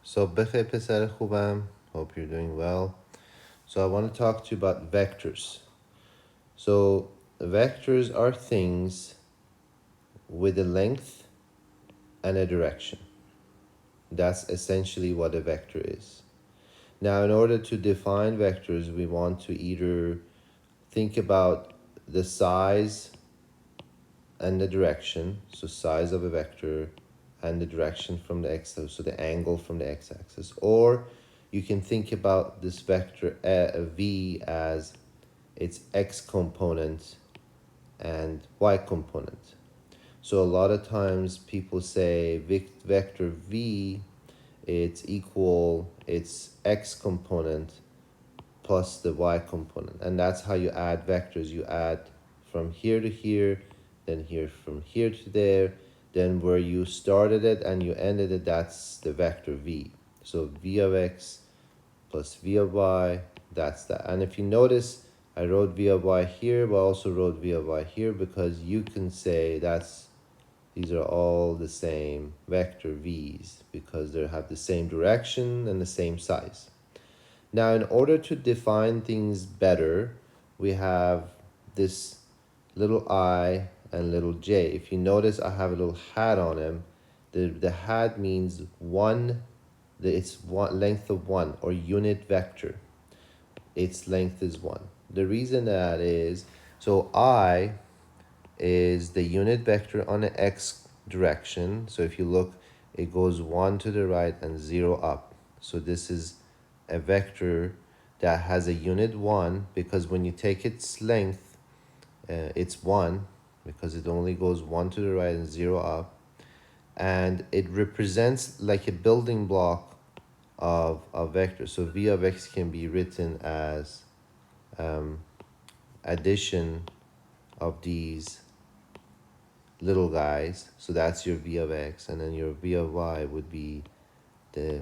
So بخیر پسر خوبم. Hope you're doing well. So I want to talk to you about vectors. So vectors are things with a length and a direction. That's essentially what a vector is. Now, in order to define vectors, we want to either think about the size and the direction, so size of a vector and the direction from the x, so the angle from the x-axis, or you can think about this vector v as its x component and y component. So a lot of times people say vector v, it's equal its x component plus the y component, and that's how you add vectors. You add from here to here, then here from here to there, then where you started it and you ended it, that's the vector v. So v of x plus v of y, that's that. And if you notice, I wrote v of y here, but I also wrote v of y here because you can say these are all the same vector v's because they have the same direction and the same size. Now, in order to define things better, we have this little I and little j. If you notice, I have a little hat on him. The hat means one, it's one length of one, or unit vector. Its length is one. The reason that is, so I is the unit vector on the x direction. So if you look, it goes 1 to the right and 0 up. So this is a vector that has a unit 1 because when you take its length, it's 1 because it only goes 1 to the right and 0 up. And it represents like a building block of a vector. So v of x can be written as addition of these little guys. So that's your v of x, and then your v of y would be the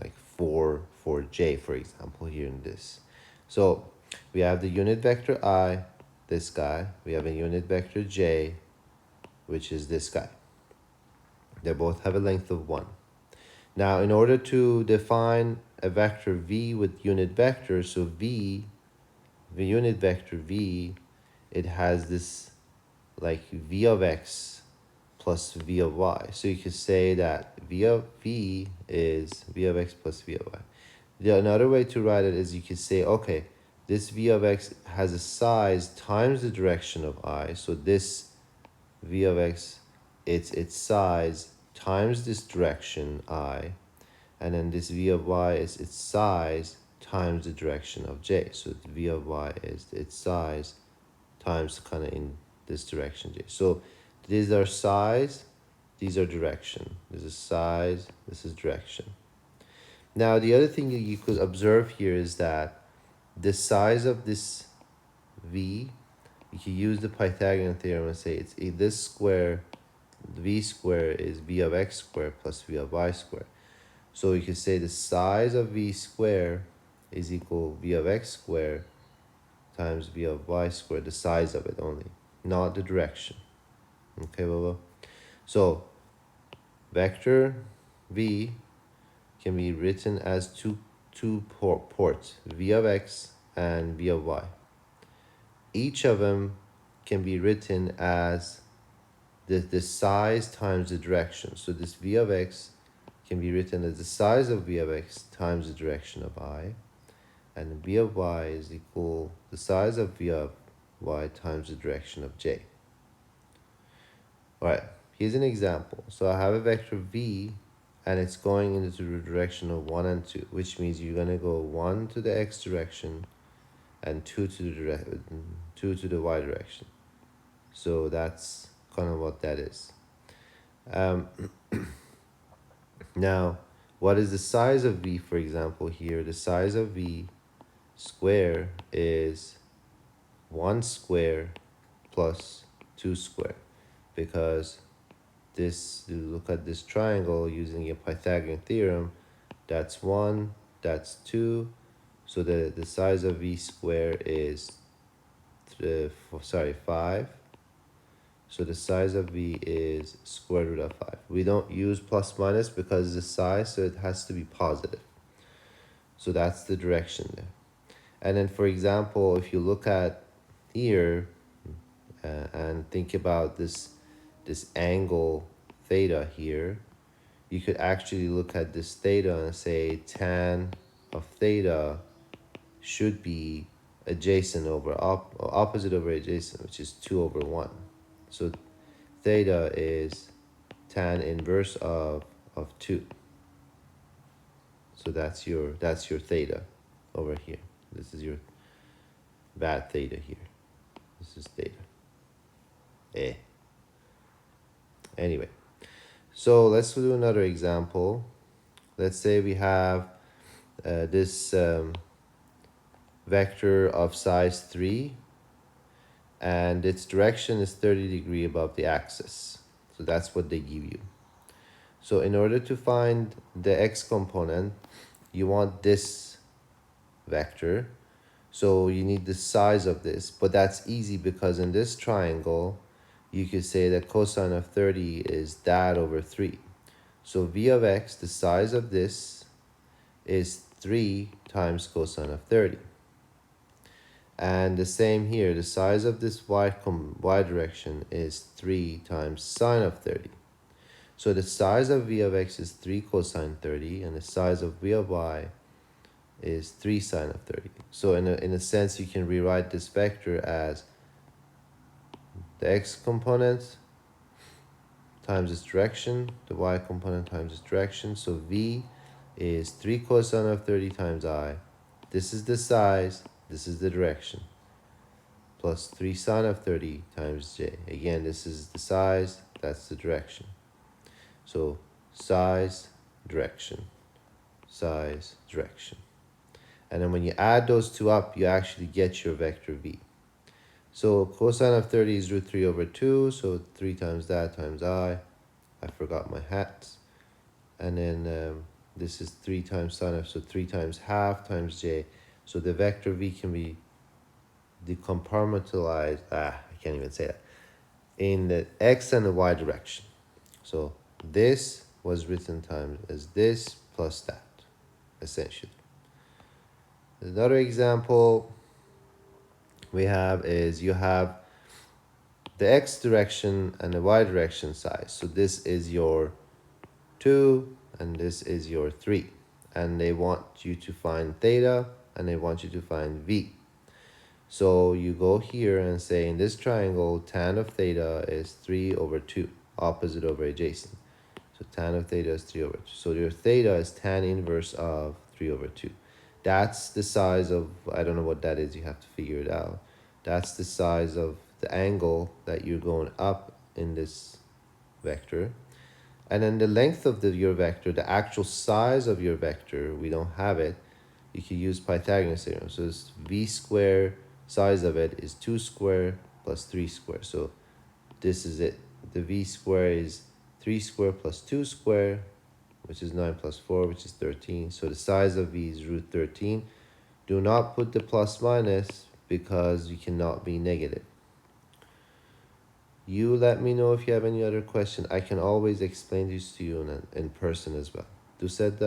like 4 for j, for example, here in this. So we have the unit vector I, this guy. We have a unit vector j, which is this guy. They both have a length of 1. Now, in order to define a vector v with unit vector, so v, the unit vector v, it has this like v of x plus v of y. So you could say that v of v is v of x plus v of y. Another way to write it is you could say, okay, this v of x has a size times the direction of I. So this v of x, it's its size times this direction I. And then this v of y is its size times the direction of j. So v of y is its size times kind of in this direction j. So these are size, these are direction. This is size, this is direction. Now the other thing you could observe here is that the size of this v, you can use the Pythagorean theorem and say it's this square, v square is v of x squared plus v of y squared. So you can say the size of v squared is equal v of x squared times v of y squared, the size of it only, not the direction. Okay, Baba? So vector v can be written as two ports, v of x and v of y. Each of them can be written as the size times the direction. So this v of x can be written as the size of v of x times the direction of I, and v of y is equal the size of v of y times the direction of j. All right, here's an example. So I have a vector v, and it's going into the direction of 1 and 2, which means you're going to go 1 to the x direction and 2 to the y direction. So that's kind of what that is. Now, what is the size of v, for example, here? The size of v square is 1 square plus 2 square, because this, look at this triangle using a Pythagorean theorem, that's 1, that's 2, so the size of v square is 5, So the size of v is square root of 5. We don't use plus minus because it's a size, so it has to be positive. So that's the direction there. And then, for example, if you look at here and think about this angle theta here, you could actually look at this theta and say tan of theta should be adjacent over opposite over adjacent, which is 2 over 1. So theta is tan inverse of 2. So that's your theta over here. This is your bad theta here. This is theta. Anyway, so let's do another example. Let's say we have this vector of size 3 and its direction is 30 degrees above the axis. So that's what they give you. So in order to find the x component, you want this vector. So you need the size of this, but that's easy because in this triangle, you could say that cosine of 30 is that over 3. So v of x, the size of this, is 3 times cosine of 30. And the same here, the size of this y direction is 3 times sine of 30. So the size of v of x is 3 cosine 30, and the size of v of y is 3 sine of 30. So in a sense, you can rewrite this vector as the x component times its direction, the y component times its direction. So v is 3 cosine of 30 times I. This is the size, this is the direction. Plus 3 sine of 30 times j. Again, this is the size, that's the direction. So size, direction, size, direction. And then when you add those two up, you actually get your vector v. So cosine of 30 is root 3 over 2, so 3 times that times I forgot my hats. And then this is 3 times sine of, so 3 times half times j. So the vector v can be decompartmentalized, I can't even say that, in the x and the y direction. So this was written times as this plus that, essentially. Another example we have is you have the x direction and the y direction size. So this is your 2 and this is your 3. And they want you to find theta and they want you to find v. So you go here and say in this triangle, tan of theta is 3 over 2, opposite over adjacent. So tan of theta is 3 over 2. So your theta is tan inverse of 3 over 2. That's the size of, I don't know what that is, you have to figure it out. That's the size of the angle that you're going up in this vector. And then the length of your vector, the actual size of your vector, we don't have it. You can use Pythagoras theorem. So it's v square, size of it is 2 square plus 3 square. So this is it. The v square is 3 square plus 2 square, which is 9 plus 4, which is 13. So the size of v is root 13. Do not put the plus minus because you cannot be negative. You let me know if you have any other question. I can always explain this to you in person as well. Du sett